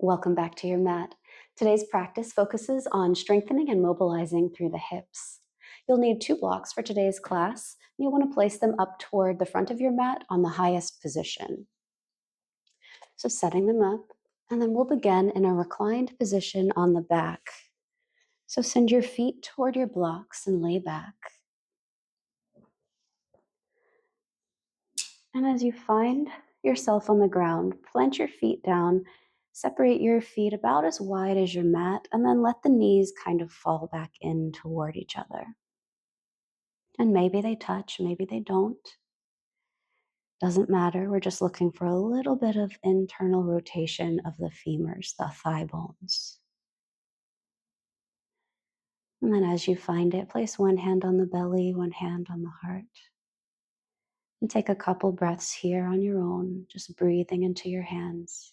Welcome back to your mat. Today's practice focuses on strengthening and mobilizing through the hips. You'll need 2 blocks for today's class. You'll want to place them up toward the front of your mat on the highest position. So setting them up, and then we'll begin in a reclined position on the back. So send your feet toward your blocks and lay back. And as you find yourself on the ground, plant your feet down. Separate your feet about as wide as your mat, and then let the knees kind of fall back in toward each other. And maybe they touch, maybe they don't. Doesn't matter. We're just looking for a little bit of internal rotation of the femurs, the thigh bones. And then as you find it, place one hand on the belly, one hand on the heart. And take a couple breaths here on your own, just breathing into your hands.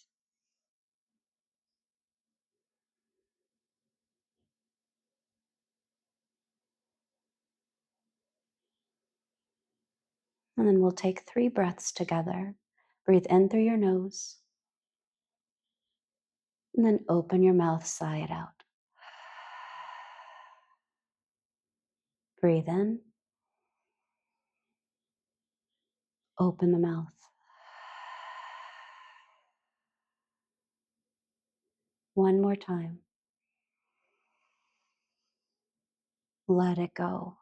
And then we'll take 3 breaths together. Breathe in through your nose. And then open your mouth, sigh it out. Breathe in. Open the mouth. One more time. Let it go.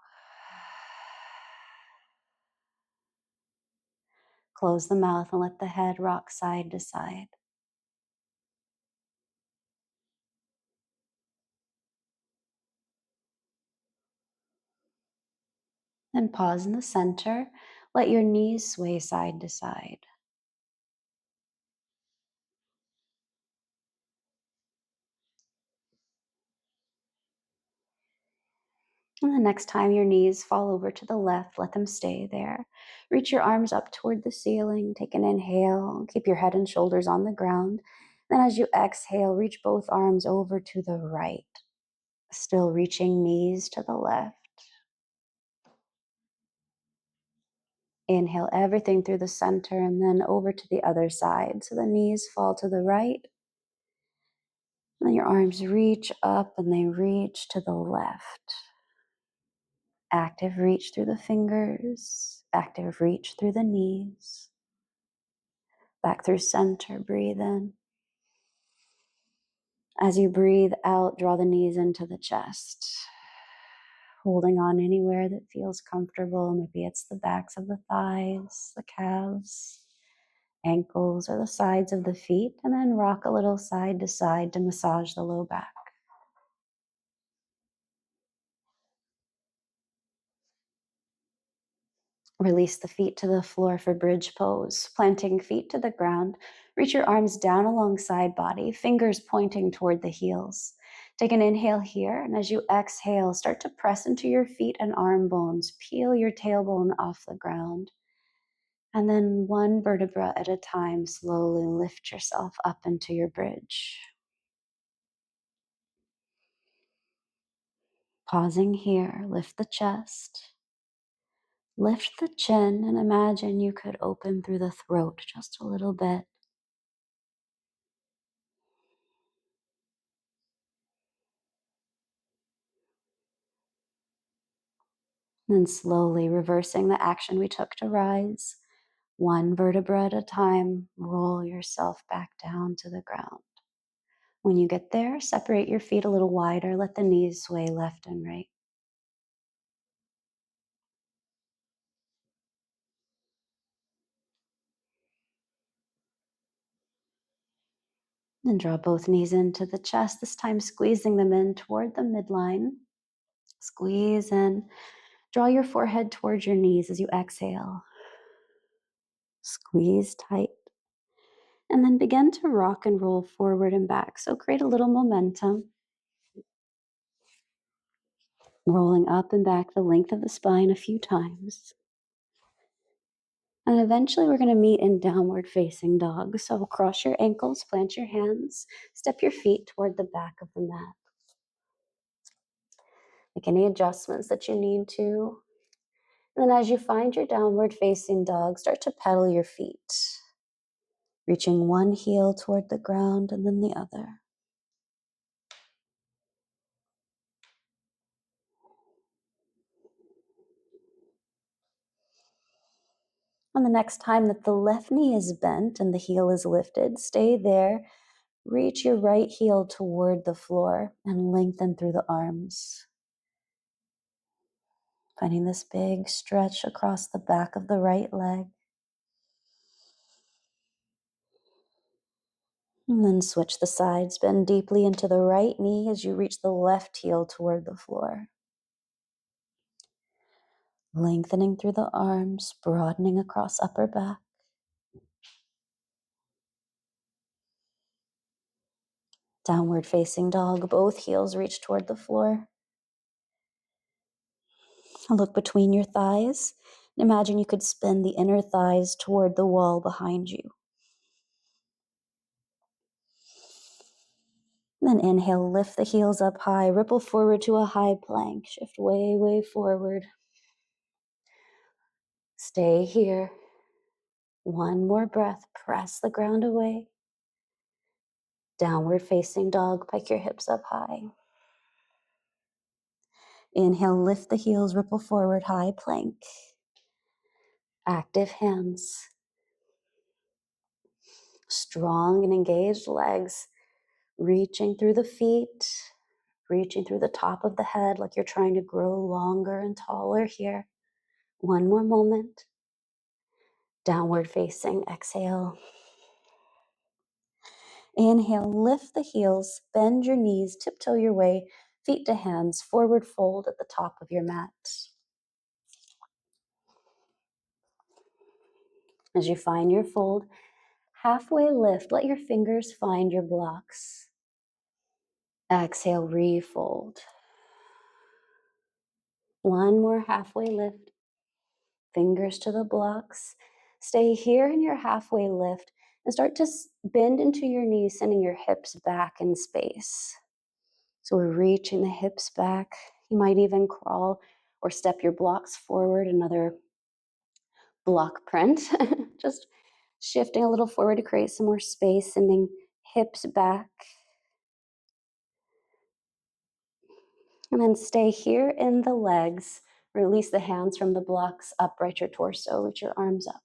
Close the mouth and let the head rock side to side. Then pause in the center. Let your knees sway side to side. And the next time your knees fall over to the left, let them stay there. Reach your arms up toward the ceiling. Take an inhale. Keep your head and shoulders on the ground. Then as you exhale, reach both arms over to the right. Still reaching knees to the left. Inhale everything through the center and then over to the other side. So the knees fall to the right. And then your arms reach up and they reach to the left. Active reach through the fingers. Active reach through the knees. Back through center, breathe in. As you breathe out, draw the knees into the chest. Holding on anywhere that feels comfortable. Maybe it's the backs of the thighs, the calves, ankles, or the sides of the feet. And then rock a little side to side to massage the low back. Release the feet to the floor for bridge pose. Planting feet to the ground. Reach your arms down alongside body, fingers pointing toward the heels. Take an inhale here, and as you exhale, start to press into your feet and arm bones. Peel your tailbone off the ground. And then one vertebra at a time, slowly lift yourself up into your bridge. Pausing here, lift the chest. Lift the chin and imagine you could open through the throat just a little bit. Then slowly reversing the action we took to rise. One vertebra at a time, roll yourself back down to the ground. When you get there, separate your feet a little wider. Let the knees sway left and right. Then draw both knees into the chest, this time squeezing them in toward the midline. Squeeze in. Draw your forehead towards your knees as you exhale. Squeeze tight. And then begin to rock and roll forward and back. So create a little momentum. Rolling up and back the length of the spine a few times. And eventually we're going to meet in downward facing dog. So cross your ankles, plant your hands, step your feet toward the back of the mat. Make any adjustments that you need to. And then as you find your downward facing dog, start to pedal your feet. reaching one heel toward the ground and then the other. On the next time that the left knee is bent and the heel is lifted, stay there. Reach your right heel toward the floor and lengthen through the arms. Finding this big stretch across the back of the right leg. And then switch the sides. Bend deeply into the right knee as you reach the left heel toward the floor. Lengthening through the arms, broadening across upper back. Downward facing dog, both heels reach toward the floor. Look between your thighs. Imagine you could spin the inner thighs toward the wall behind you. Then inhale, lift the heels up high, ripple forward to a high plank. Shift way, way forward. Stay here. One more breath, press the ground away. Downward facing dog, pike your hips up high. Inhale, lift the heels, ripple forward, high plank. Active hands. Strong and engaged legs, reaching through the feet, reaching through the top of the head like you're trying to grow longer and taller here. One more moment. Downward facing, exhale. Inhale, lift the heels, bend your knees, tiptoe your way, feet to hands, forward fold at the top of your mat. As you find your fold, halfway lift, let your fingers find your blocks. Exhale, refold. One more halfway lift, fingers to the blocks. Stay here in your halfway lift and start to bend into your knees, sending your hips back in space. So we're reaching the hips back. You might even crawl or step your blocks forward, another block print. Just shifting a little forward to create some more space, sending hips back. And then stay here in the legs. Release the hands from the blocks, upright your torso, reach your arms up.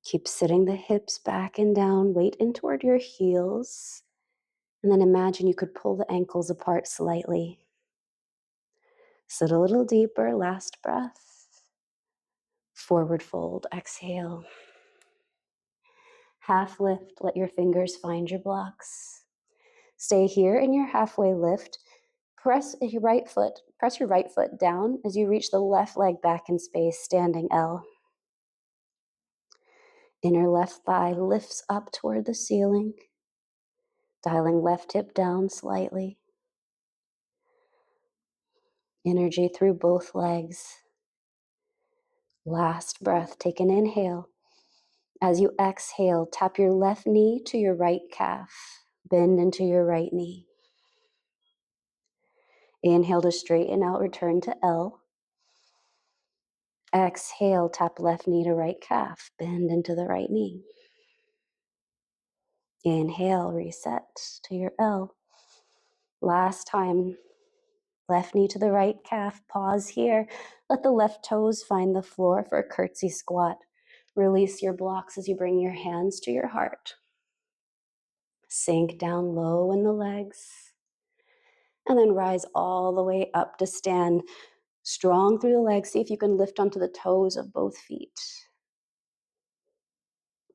Keep sitting the hips back and down, weight in toward your heels. And then imagine you could pull the ankles apart slightly. Sit a little deeper, last breath. Forward fold, exhale. Half lift, let your fingers find your blocks. Stay here in your halfway lift. Press your right foot down as you reach the left leg back in space, standing L. Inner left thigh lifts up toward the ceiling, dialing left hip down slightly. Energy through both legs. Last breath, take an inhale. As you exhale, tap your left knee to your right calf. Bend into your right knee. Inhale to straighten out, return to L. Exhale, tap left knee to right calf. Bend into the right knee. Inhale, reset to your L. Last time, left knee to the right calf. Pause here. Let the left toes find the floor for a curtsy squat. Release your blocks as you bring your hands to your heart. Sink down low in the legs. And then rise all the way up to stand strong through the legs. See if you can lift onto the toes of both feet.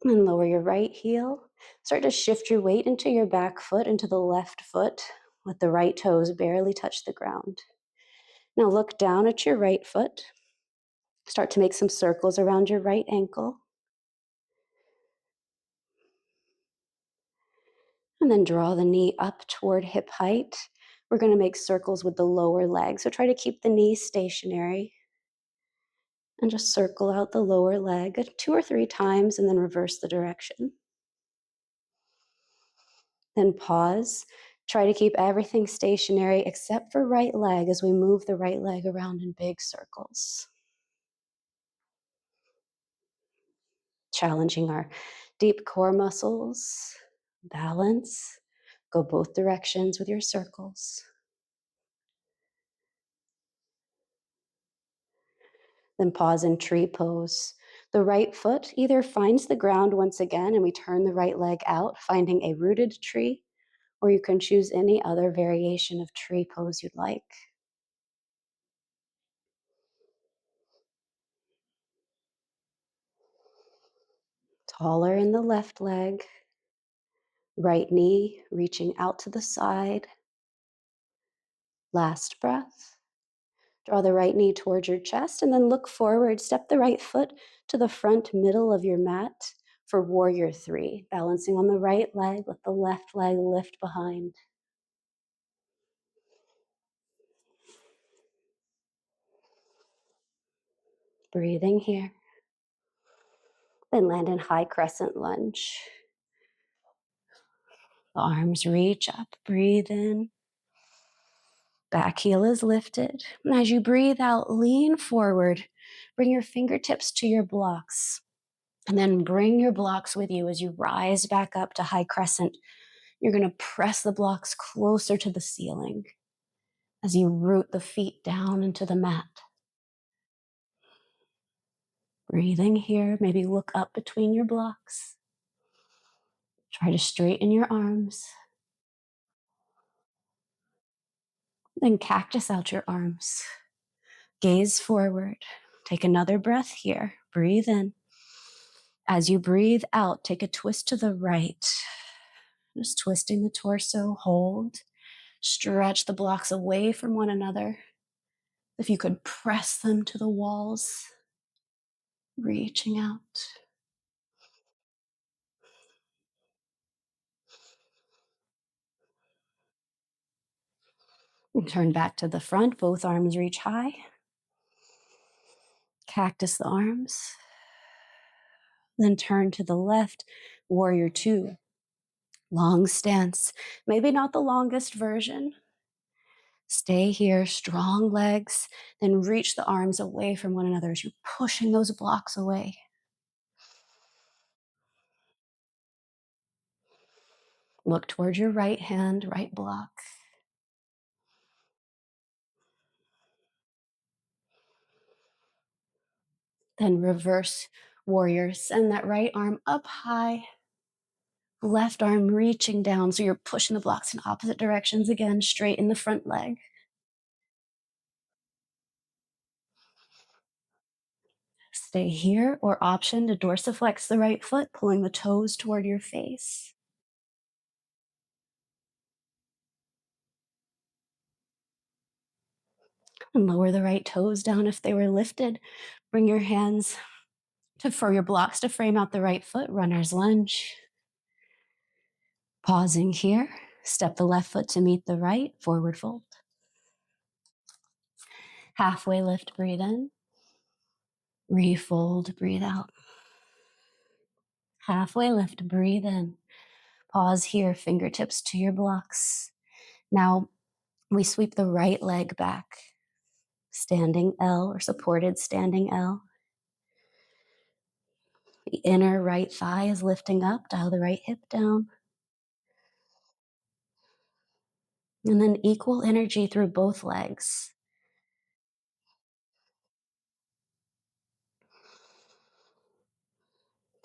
And lower your right heel. Start to shift your weight into your back foot, into the left foot. Let the right toes barely touch the ground. Now look down at your right foot. Start to make some circles around your right ankle. And then draw the knee up toward hip height. We're going to make circles with the lower leg. So try to keep the knee stationary. And just circle out the lower leg 2 or 3 times and then reverse the direction. Then pause. Try to keep everything stationary except for right leg as we move the right leg around in big circles. challenging our deep core muscles. Balance. Go both directions with your circles. Then pause in tree pose. The right foot either finds the ground once again, and we turn the right leg out, finding a rooted tree, or you can choose any other variation of tree pose you'd like. Taller in the left leg, right knee reaching out to the side. Last breath. Draw the right knee towards your chest and then look forward. Step the right foot to the front middle of your mat for warrior three. Balancing on the right leg, let the left leg lift behind. Breathing here. Then land in high crescent lunge. The arms reach up, breathe in. Back heel is lifted. And as you breathe out, lean forward. Bring your fingertips to your blocks. And then bring your blocks with you as you rise back up to high crescent. You're going to press the blocks closer to the ceiling as you root the feet down into the mat. Breathing here, maybe look up between your blocks. Try to straighten your arms. Then cactus out your arms. Gaze forward. Take another breath here. Breathe in. As you breathe out, take a twist to the right. Just twisting the torso. Hold. Stretch the blocks away from one another. If you could press them to the walls. Reaching out. And turn back to the front. Both arms reach high. Cactus the arms. Then turn to the left. Warrior two. Long stance. Maybe not the longest version. Stay here, strong legs, then reach the arms away from one another as you're pushing those blocks away. Look towards your right hand, right block. Then reverse warrior. Send that right arm up high, left arm reaching down. So you're pushing the blocks in opposite directions again, straight in the front leg. Stay here, or option to dorsiflex the right foot, pulling the toes toward your face. And lower the right toes down if they were lifted. Bring your hands for your blocks to frame out the right foot, runner's lunge. Pausing here, step the left foot to meet the right, forward fold. Halfway lift, breathe in. Refold, breathe out. Halfway lift, breathe in. Pause here, fingertips to your blocks. Now we sweep the right leg back. Standing L or supported standing L. The inner right thigh is lifting up, dial the right hip down. And then equal energy through both legs.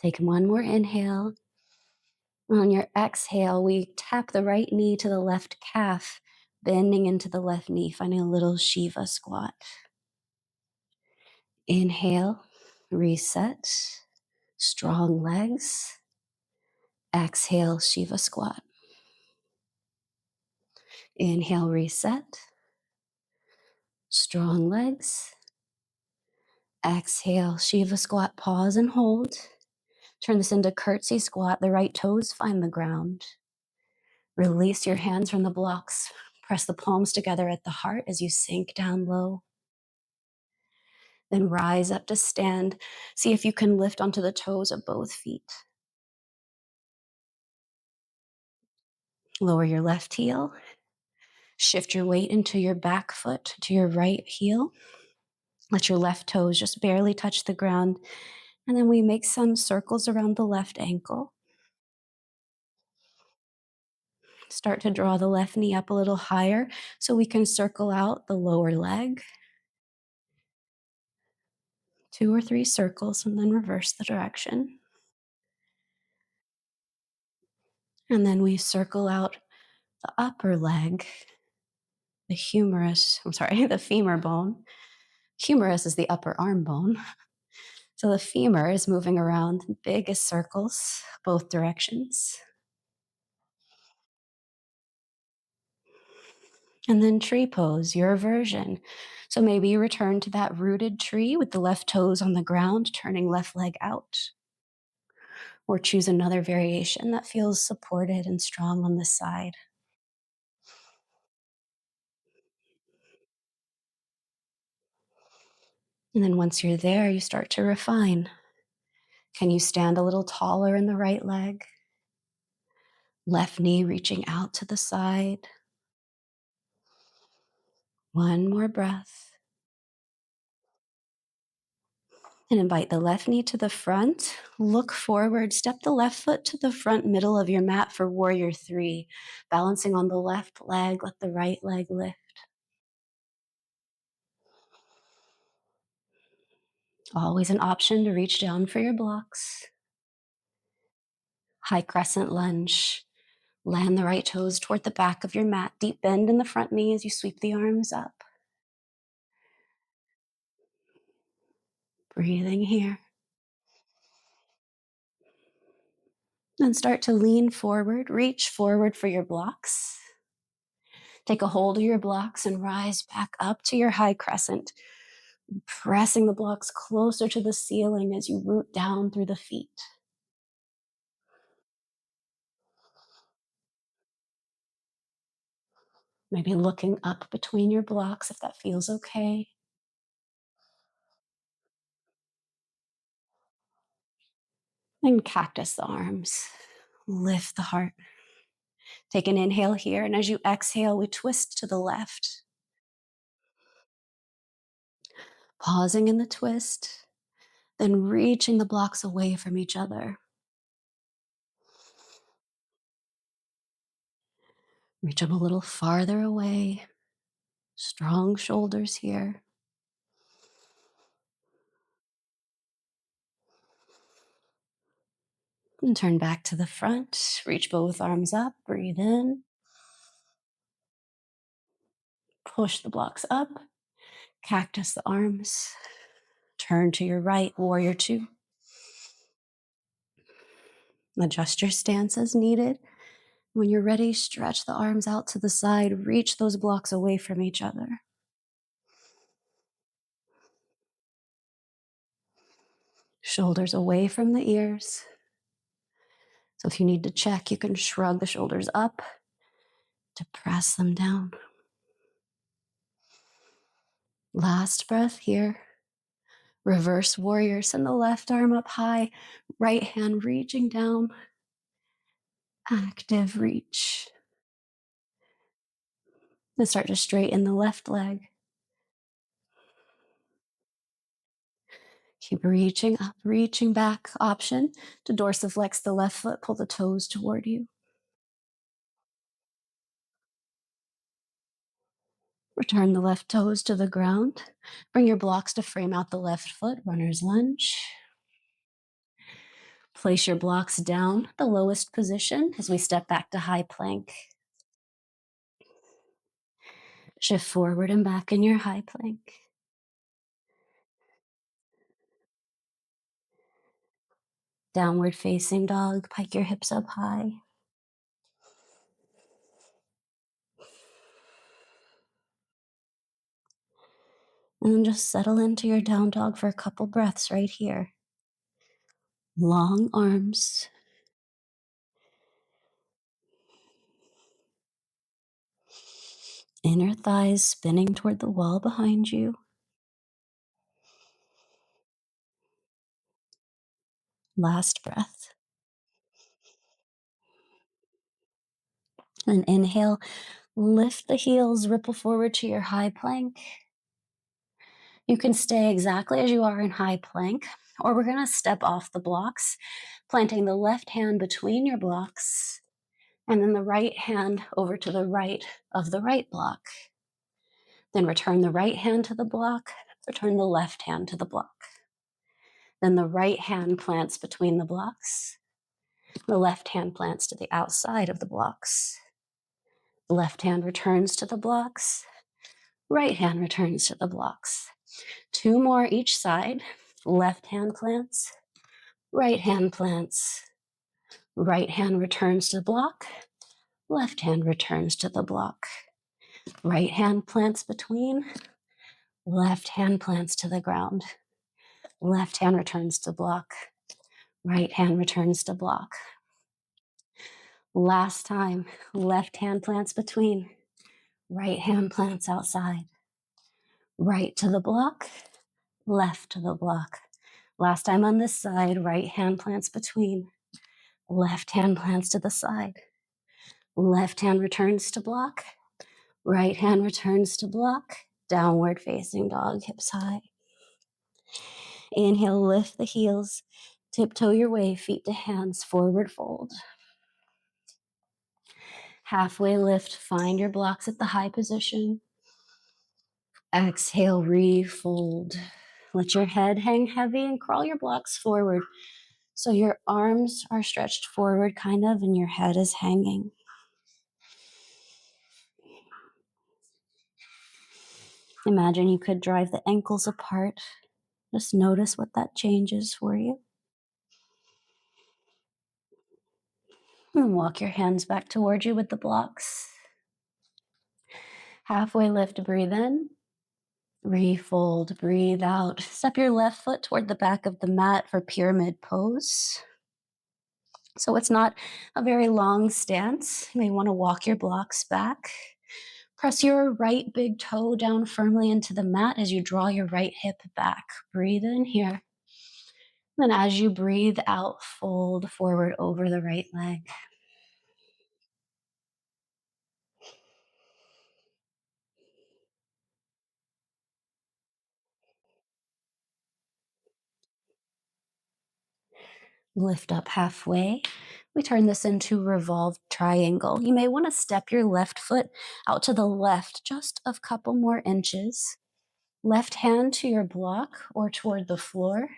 Take one more inhale. On your exhale, we tap the right knee to the left calf, bending into the left knee, finding a little Shiva squat. Inhale, reset, strong legs. Exhale, Shiva squat. Inhale, reset, strong legs. Exhale, Shiva squat, pause and hold. Turn this into curtsy squat. The right toes find the ground. Release your hands from the blocks. Press the palms together at the heart as you sink down low. Then rise up to stand. See if you can lift onto the toes of both feet. Lower your left heel. Shift your weight into your back foot to your right heel. Let your left toes just barely touch the ground. And then we make some circles around the left ankle. Start to draw the left knee up a little higher so we can circle out the lower leg. 2 or 3 circles and then reverse the direction. And then we circle out the upper leg, the the femur bone. Humerus is the upper arm bone. So the femur is moving around in biggest circles, both directions. And then tree pose, your version. So maybe you return to that rooted tree with the left toes on the ground, turning left leg out. Or choose another variation that feels supported and strong on this side. And then once you're there, you start to refine. Can you stand a little taller in the right leg? Left knee reaching out to the side. One more breath. And invite the left knee to the front. Look forward. Step the left foot to the front middle of your mat for warrior 3. Balancing on the left leg. Let the right leg lift. Always an option to reach down for your blocks. High crescent lunge. Land the right toes toward the back of your mat. Deep bend in the front knee as you sweep the arms up. Breathing here. Then start to lean forward. Reach forward for your blocks. Take a hold of your blocks and rise back up to your high crescent. Pressing the blocks closer to the ceiling as you root down through the feet. Maybe looking up between your blocks if that feels okay. And cactus the arms. Lift the heart. Take an inhale here, and as you exhale, we twist to the left. Pausing in the twist, then reaching the blocks away from each other. Reach them a little farther away. Strong shoulders here. And turn back to the front. Reach both arms up. Breathe in. Push the blocks up. Cactus the arms. Turn to your right, warrior 2. Adjust your stance as needed. When you're ready, stretch the arms out to the side. Reach those blocks away from each other. Shoulders away from the ears. So if you need to check, you can shrug the shoulders up to press them down. Last breath here. Reverse warrior. Send the left arm up high. Right hand reaching down. Active reach. Then start to straighten the left leg. Keep reaching up, reaching back. Option to dorsiflex the left foot, pull the toes toward you. Return the left toes to the ground. Bring your blocks to frame out the left foot, runner's lunge. Place your blocks down, the lowest position, as we step back to high plank. Shift forward and back in your high plank. Downward facing dog, pike your hips up high. And then just settle into your down dog for a couple breaths right here. Long arms. Inner thighs spinning toward the wall behind you. Last breath. And inhale, lift the heels, ripple forward to your high plank. You can stay exactly as you are in high plank, Or we're going to step off the blocks, planting the left hand between your blocks, and then the right hand over to the right of the right block. Then return the right hand to the block, return the left hand to the block. Then the right hand plants between the blocks. The left hand plants to the outside of the blocks. The left hand returns to the blocks. Right hand returns to the blocks. 2 more each side. Left hand plants. Right hand plants. Right hand returns to the block. Left hand returns to the block. Right hand plants between. Left hand plants to the ground. Left hand returns to block. Right hand returns to block. Last time, left hand plants between. Right hand plants outside. Right to the block. Left to the block. Last time on this side, right hand plants between. Left hand plants to the side. Left hand returns to block. Right hand returns to block. Downward facing dog, hips high. Inhale, lift the heels. Tiptoe your way, feet to hands, forward fold. Halfway lift, find your blocks at the high position. Exhale, refold. Let your head hang heavy and crawl your blocks forward. So your arms are stretched forward kind of and your head is hanging. Imagine you could drive the ankles apart. Just notice what that changes for you. And walk your hands back toward you with the blocks. Halfway lift, breathe in. Refold, breathe out. Step your left foot toward the back of the mat for pyramid pose. So it's not a very long stance. You may want to walk your blocks back. Press your right big toe down firmly into the mat as you draw your right hip back. Breathe in here. Then as you breathe out, fold forward over the right leg. Lift up halfway. We turn this into revolved triangle. You may want to step your left foot out to the left just a couple more inches. Left hand to your block or toward the floor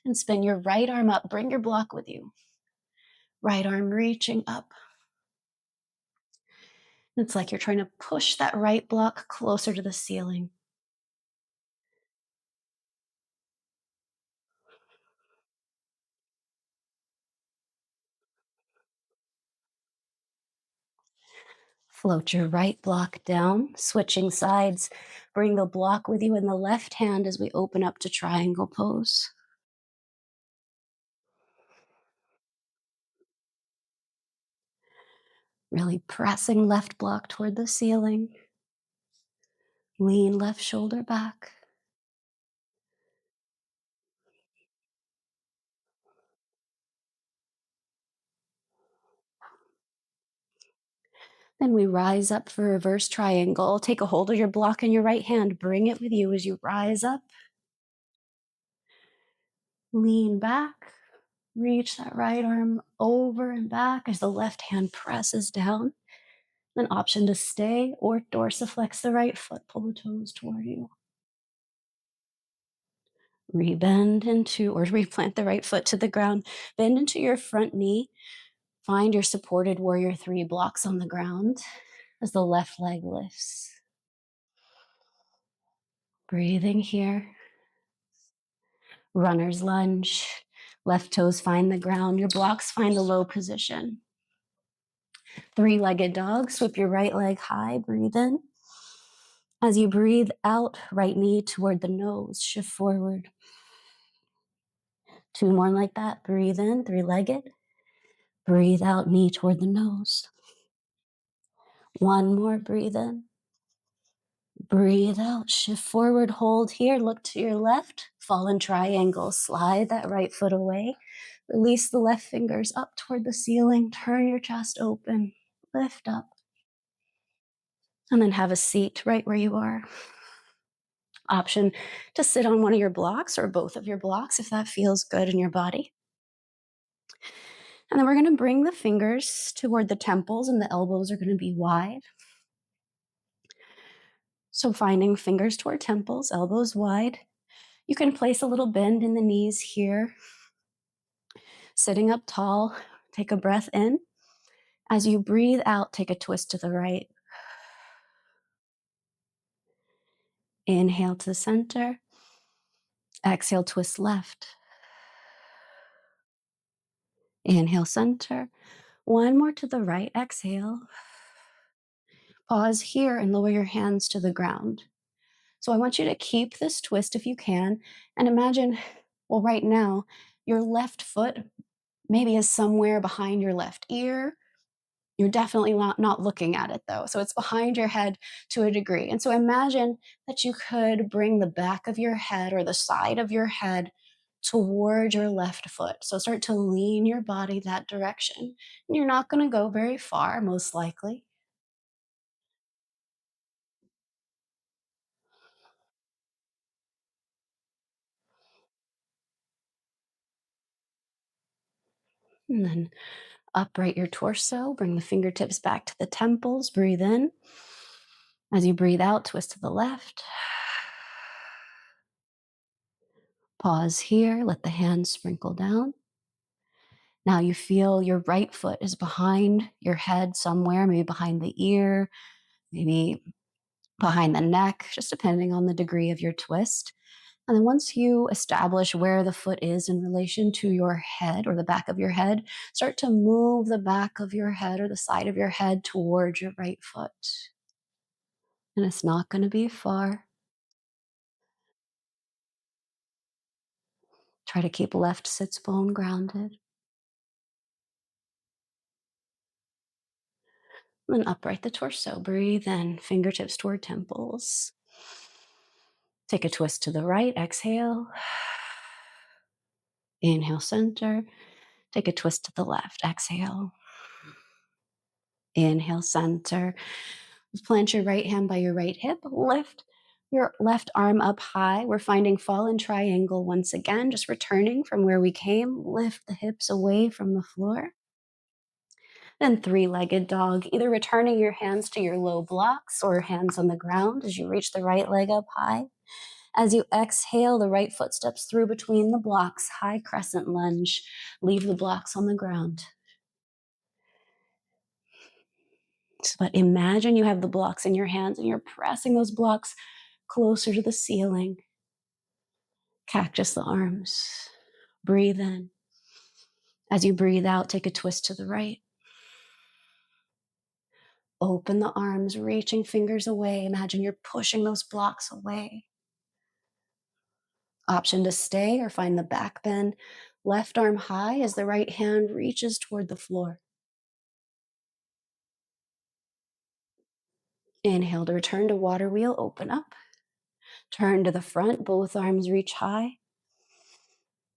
and spin your right arm up. Bring your block with you. Right arm reaching up. It's like you're trying to push that right block closer to the ceiling. Float your right block down, switching sides. Bring the block with you in the left hand as we open up to triangle pose. Really pressing left block toward the ceiling. Lean left shoulder back. Then we rise up for reverse triangle. Take a hold of your block in your right hand. Bring it with you as you rise up. Lean back. Reach that right arm over and back as the left hand presses down. An option to stay or dorsiflex the right foot. Pull the toes toward you. Rebend into, or replant the right foot to the ground. Bend into your front knee. Find your supported warrior 3 blocks on the ground as the left leg lifts. Breathing here. Runner's lunge. Left toes find the ground. Your blocks find the low position. 3-legged dog. Sweep your right leg high. Breathe in. As you breathe out, right knee toward the nose. Shift forward. 2 more like that. Breathe in. 3-legged. Breathe out, knee toward the nose. 1 more. Breathe in. Breathe out, shift forward, hold here, look to your left, fallen triangle, slide that right foot away, release the left fingers up toward the ceiling, turn your chest open, lift up, and then have a seat right where you are. Option to sit on one of your blocks or both of your blocks if that feels good in your body. And then we're going to bring the fingers toward the temples, and the elbows are going to be wide. So finding fingers toward temples, elbows wide. You can place a little bend in the knees here. Sitting up tall, take a breath in. As you breathe out, take a twist to the right. Inhale to the center. Exhale, twist left. Inhale, center. One more to the right. Exhale. Pause here and lower your hands to the ground. So I want you to keep this twist if you can. And imagine, well, right now, your left foot maybe is somewhere behind your left ear. You're definitely not looking at it though. So it's behind your head to a degree. And so imagine that you could bring the back of your head or the side of your head toward your left foot. So start to lean your body that direction. And you're not going to go very far, most likely. And then upright your torso, bring the fingertips back to the temples, breathe in. As you breathe out, twist to the left. Pause here, let the hands sprinkle down. Now you feel your right foot is behind your head somewhere, maybe behind the ear, maybe behind the neck, just depending on the degree of your twist. And then once you establish where the foot is in relation to your head or the back of your head, start to move the back of your head or the side of your head towards your right foot. And it's not going to be far. Try to keep left sits bone grounded. And then upright the torso. Breathe in, fingertips toward temples. Take a twist to the right. Exhale. Inhale, center. Take a twist to the left. Exhale. Inhale, center. Plant your right hand by your right hip. Lift your left arm up high. We're finding fallen triangle once again, just returning from where we came. Lift the hips away from the floor. Then three-legged dog, either returning your hands to your low blocks or hands on the ground as you reach the right leg up high. As you exhale, the right foot steps through between the blocks, high crescent lunge. Leave the blocks on the ground. But imagine you have the blocks in your hands and you're pressing those blocks closer to the ceiling. Cactus the arms. Breathe in. As you breathe out, take a twist to the right. Open the arms, reaching fingers away. Imagine you're pushing those blocks away. Option to stay or find the back bend. Left arm high as the right hand reaches toward the floor. Inhale to return to water wheel, open up. Turn to the front, both arms reach high.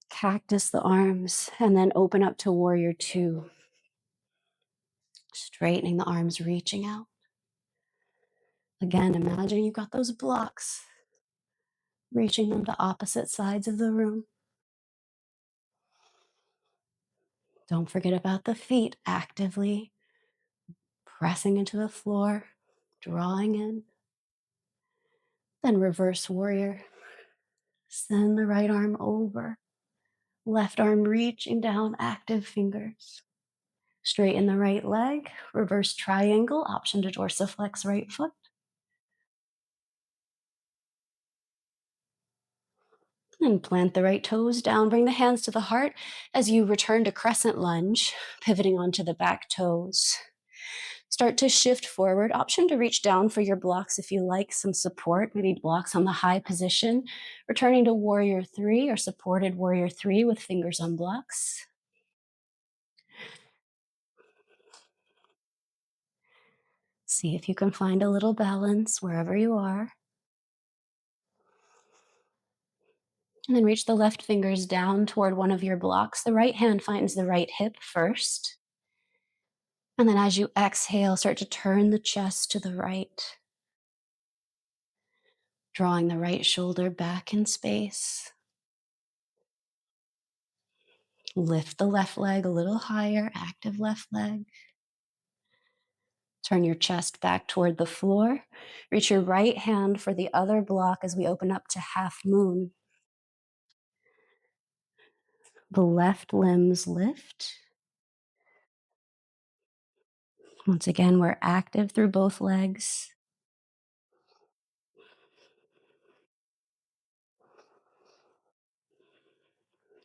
Cactus the arms, and then open up to warrior two. Straightening the arms, reaching out. Again, imagine you've got those blocks, reaching them to opposite sides of the room. Don't forget about the feet, actively pressing into the floor, drawing in. Then reverse warrior. Send the right arm over. Left arm reaching down, active fingers. Straighten the right leg. Reverse triangle, option to dorsiflex right foot. And plant the right toes down. Bring the hands to the heart as you return to crescent lunge, pivoting onto the back toes. Start to shift forward. Option to reach down for your blocks if you like some support, maybe blocks on the high position. Returning to warrior three or supported warrior three with fingers on blocks. See if you can find a little balance wherever you are. And then reach the left fingers down toward one of your blocks. The right hand finds the right hip first. And then as you exhale, start to turn the chest to the right. Drawing the right shoulder back in space. Lift the left leg a little higher, active left leg. Turn your chest back toward the floor. Reach your right hand for the other block as we open up to half moon. The left limbs lift. Once again, we're active through both legs.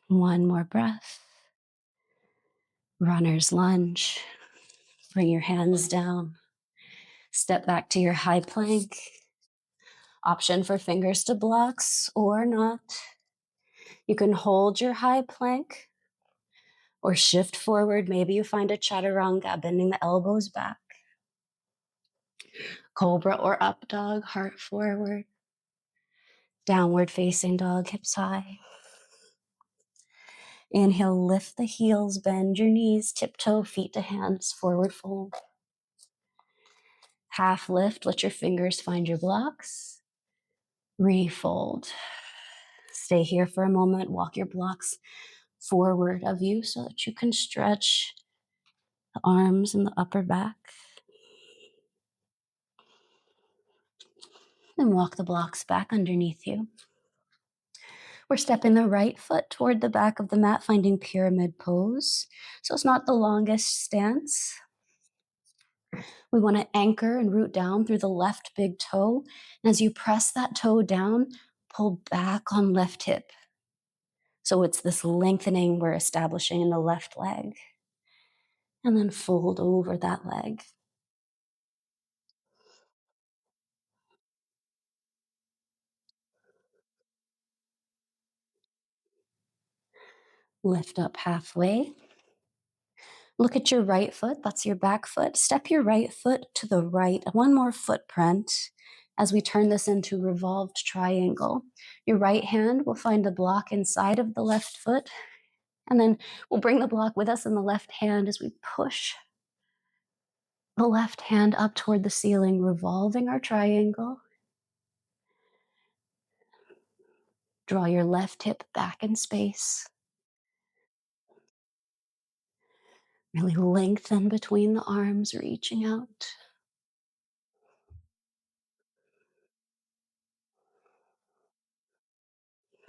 One more breath. Runner's lunge. Bring your hands down. Step back to your high plank. Option for fingers to blocks or not. You can hold your high plank or shift forward. Maybe you find a chaturanga, bending the elbows back. Cobra or up dog, heart forward. Downward facing dog, hips high. Inhale, lift the heels, bend your knees, tiptoe, feet to hands, forward fold. Half lift, let your fingers find your blocks. Refold. Stay here for a moment, walk your blocks forward of you so that you can stretch the arms and the upper back. Then walk the blocks back underneath you. We're stepping the right foot toward the back of the mat, finding pyramid pose. So it's not the longest stance. We want to anchor and root down through the left big toe. And as you press that toe down, pull back on left hip. So it's this lengthening we're establishing in the left leg. And then fold over that leg. Lift up halfway. Look at your right foot, that's your back foot. Step your right foot to the right, one more footprint as we turn this into revolved triangle. Your right hand will find the block inside of the left foot, and then we'll bring the block with us in the left hand as we push the left hand up toward the ceiling, revolving our triangle. Draw your left hip back in space. Really lengthen between the arms, reaching out.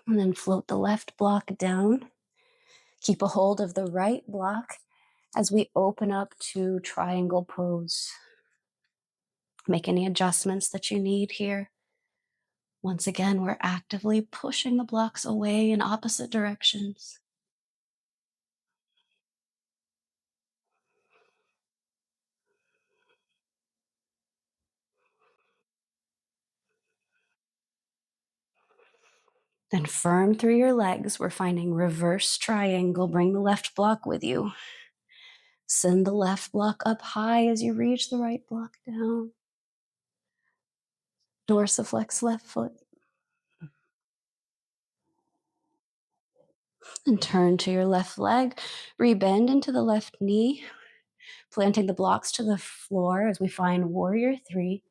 And then float the left block down. Keep a hold of the right block as we open up to triangle pose. Make any adjustments that you need here. Once again, we're actively pushing the blocks away in opposite directions. Then firm through your legs. We're finding reverse triangle. Bring the left block with you. Send the left block up high as you reach the right block down. Dorsiflex left foot. And turn to your left leg. Rebend into the left knee. Planting the blocks to the floor as we find warrior three.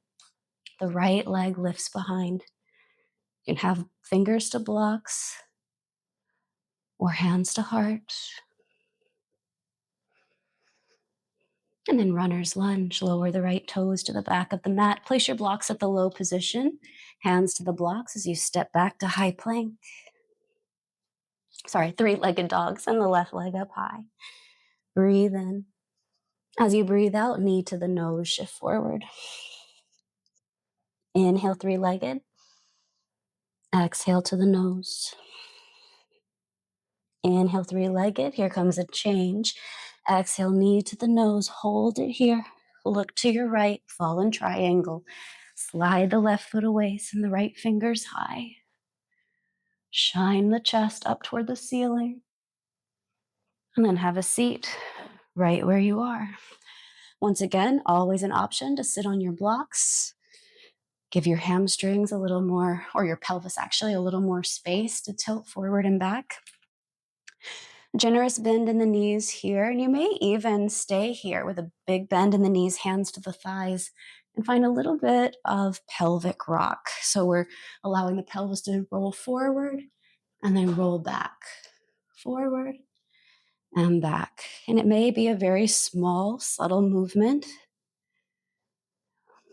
The right leg lifts behind. You can have fingers to blocks or hands to heart. And then runner's lunge. Lower the right toes to the back of the mat. Place your blocks at the low position. Hands to the blocks as you step back to high plank. Sorry, three-legged dogs and the left leg up high. Breathe in. As you breathe out, knee to the nose, shift forward. Inhale, three-legged. Exhale to the nose. Inhale, three-legged. Here comes a change. Exhale, knee to the nose. Hold it here. Look to your right. Fallen triangle. Slide the left foot away. Send the right fingers high. Shine the chest up toward the ceiling. And then have a seat right where you are. Once again, always an option to sit on your blocks. Give your hamstrings a little more, or your pelvis actually, a little more space to tilt forward and back. Generous bend in the knees here, and you may even stay here with a big bend in the knees, hands to the thighs. And find a little bit of pelvic rock. So we're allowing the pelvis to roll forward and then roll back, forward and back. And it may be a very small, subtle movement,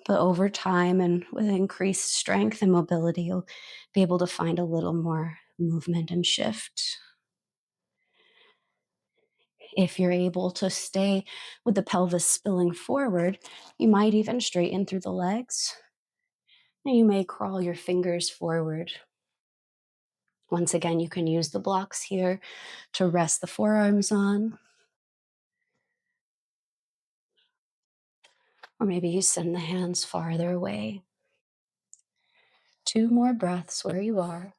but over time and with increased strength and mobility, you'll be able to find a little more movement and shift. If you're able to stay with the pelvis spilling forward, you might even straighten through the legs. And you may crawl your fingers forward. Once again, you can use the blocks here to rest the forearms on. Or maybe you send the hands farther away. 2 more breaths where you are.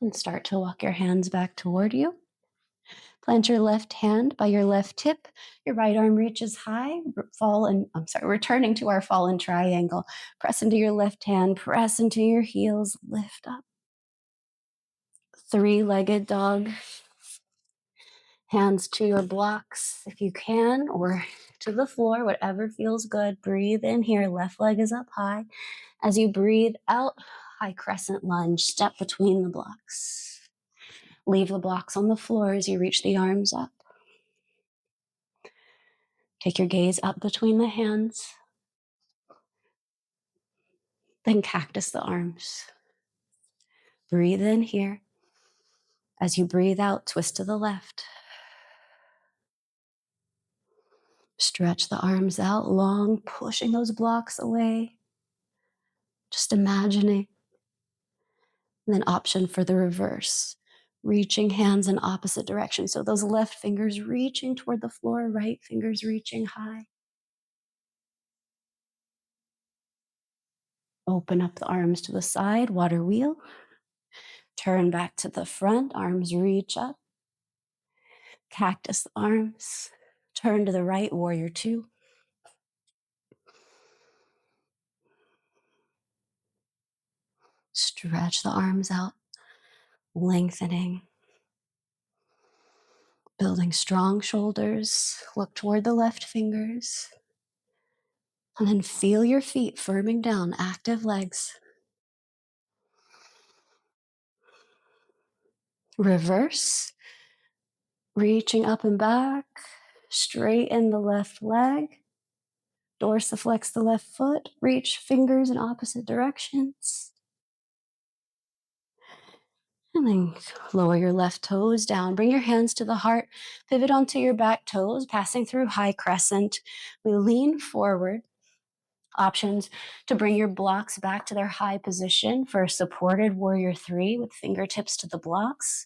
And start to walk your hands back toward you. Plant your left hand by your left hip. Your right arm reaches high. Returning to our fallen triangle. Press into your left hand. Press into your heels. Lift up. 3-legged dog. Hands to your blocks if you can, or to the floor, whatever feels good. Breathe in here. Left leg is up high. As you breathe out, high crescent lunge. Step between the blocks. Leave the blocks on the floor as you reach the arms up. Take your gaze up between the hands. Then cactus the arms. Breathe in here. As you breathe out, twist to the left. Stretch the arms out long, pushing those blocks away. Just imagining. And then option for the reverse. Reaching hands in opposite direction. So those left fingers reaching toward the floor, right fingers reaching high. Open up the arms to the side, water wheel. Turn back to the front, arms reach up. Cactus the arms. Turn to the right, warrior 2. Stretch the arms out, lengthening. Building strong shoulders. Look toward the left fingers. And then feel your feet firming down, active legs. Reverse. Reaching up and back. Straighten the left leg. Dorsiflex the left foot. Reach fingers in opposite directions. And then lower your left toes down. Bring your hands to the heart. Pivot onto your back toes, passing through high crescent. We lean forward. Options to bring your blocks back to their high position for a supported warrior 3 with fingertips to the blocks.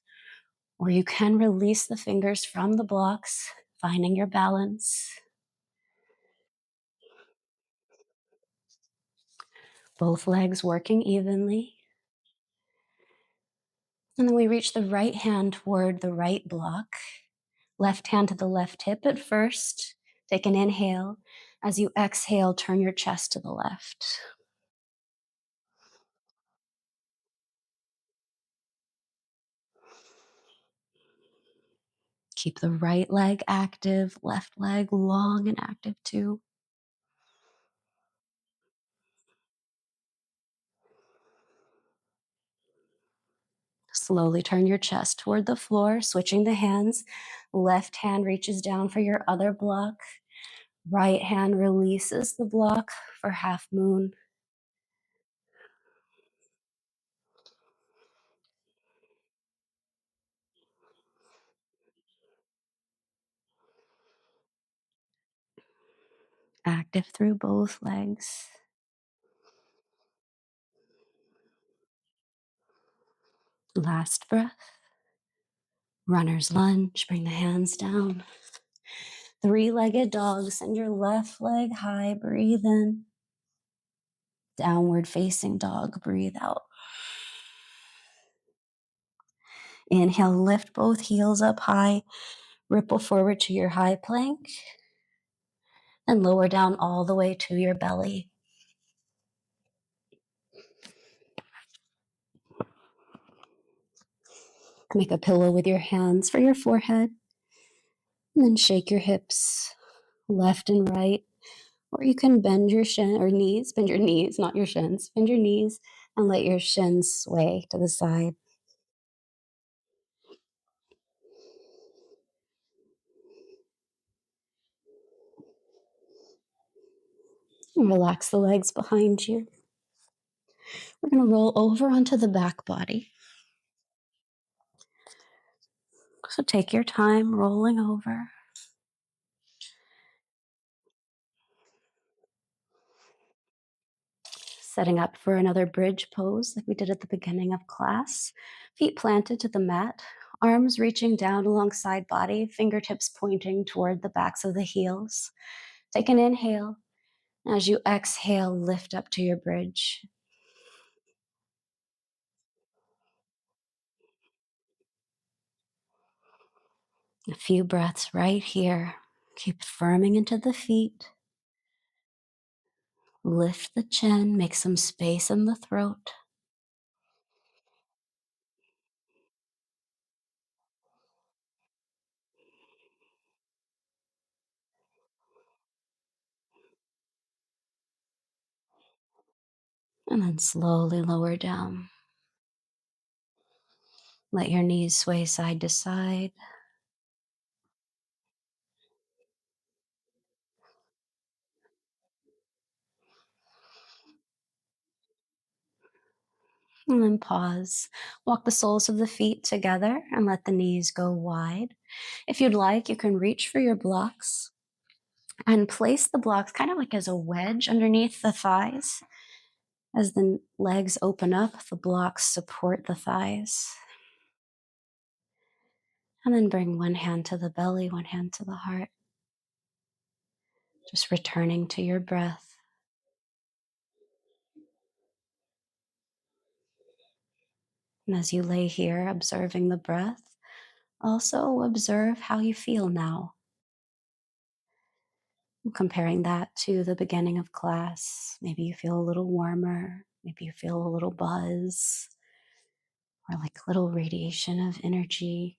Or you can release the fingers from the blocks, finding your balance. Both legs working evenly. And then we reach the right hand toward the right block. Left hand to the left hip at first. Take an inhale. As you exhale, turn your chest to the left. Keep the right leg active, left leg long and active too. Slowly turn your chest toward the floor, switching the hands. Left hand reaches down for your other block. Right hand releases the block for half moon. Active through both legs. Last breath. Runner's lunge, bring the hands down. 3-legged dog, send your left leg high, breathe in. Downward facing dog, breathe out. Inhale, lift both heels up high, ripple forward to your high plank, and lower down all the way to your belly. Make a pillow with your hands for your forehead, and then shake your hips left and right. Or you can bend your shin or knees, bend your knees, not your shins, bend your knees and let your shins sway to the side. And relax the legs behind you. We're going to roll over onto the back body. So take your time rolling over. Setting up for another bridge pose like we did at the beginning of class. Feet planted to the mat, arms reaching down alongside body, fingertips pointing toward the backs of the heels. Take an inhale. As you exhale, lift up to your bridge. A few breaths right here. Keep firming into the feet. Lift the chin, make some space in the throat. And then slowly lower down. Let your knees sway side to side. And then pause. Walk the soles of the feet together and let the knees go wide. If you'd like, you can reach for your blocks and place the blocks kind of like as a wedge underneath the thighs. As the legs open up, the blocks support the thighs. And then bring one hand to the belly, one hand to the heart. Just returning to your breath. And as you lay here observing the breath, also observe how you feel now. Comparing that to the beginning of class, maybe you feel a little warmer, maybe you feel a little buzz, or like little radiation of energy.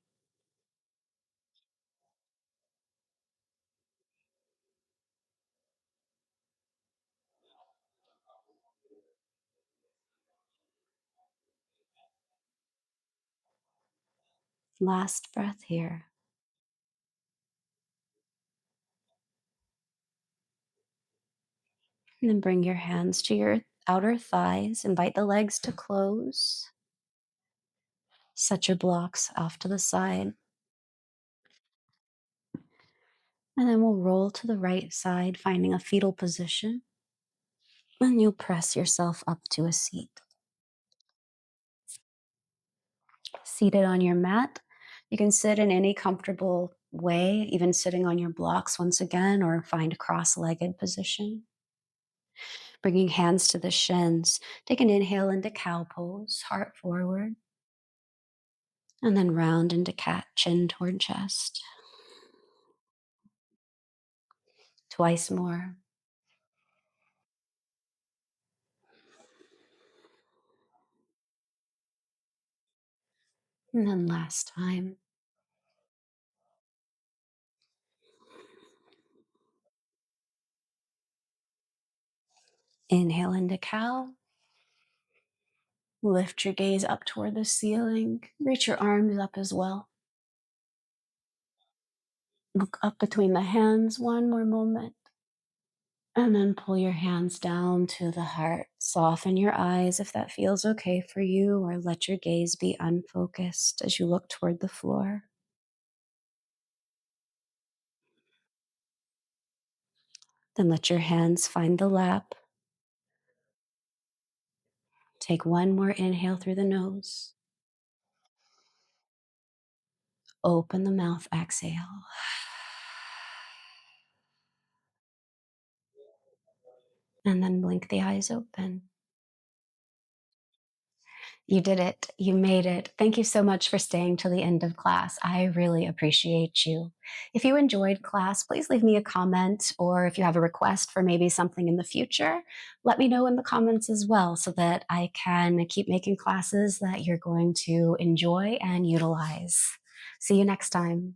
Last breath here. And then bring your hands to your outer thighs. Invite the legs to close. Set your blocks off to the side. And then we'll roll to the right side, finding a fetal position. And you'll press yourself up to a seat. Seated on your mat, you can sit in any comfortable way, even sitting on your blocks once again, or find a cross-legged position. Bringing hands to the shins, take an inhale into cow pose, heart forward. And then round into cat, chin toward chest. Twice more. And then last time. Inhale into cow. Lift your gaze up toward the ceiling. Reach your arms up as well. Look up between the hands one more moment. And then pull your hands down to the heart. Soften your eyes if that feels okay for you, or let your gaze be unfocused as you look toward the floor. Then let your hands find the lap. Take one more inhale through the nose. Open the mouth, exhale. And then blink the eyes open. You did it. You made it. Thank you so much for staying till the end of class. I really appreciate you. If you enjoyed class, please leave me a comment, or if you have a request for maybe something in the future, let me know in the comments as well so that I can keep making classes that you're going to enjoy and utilize. See you next time.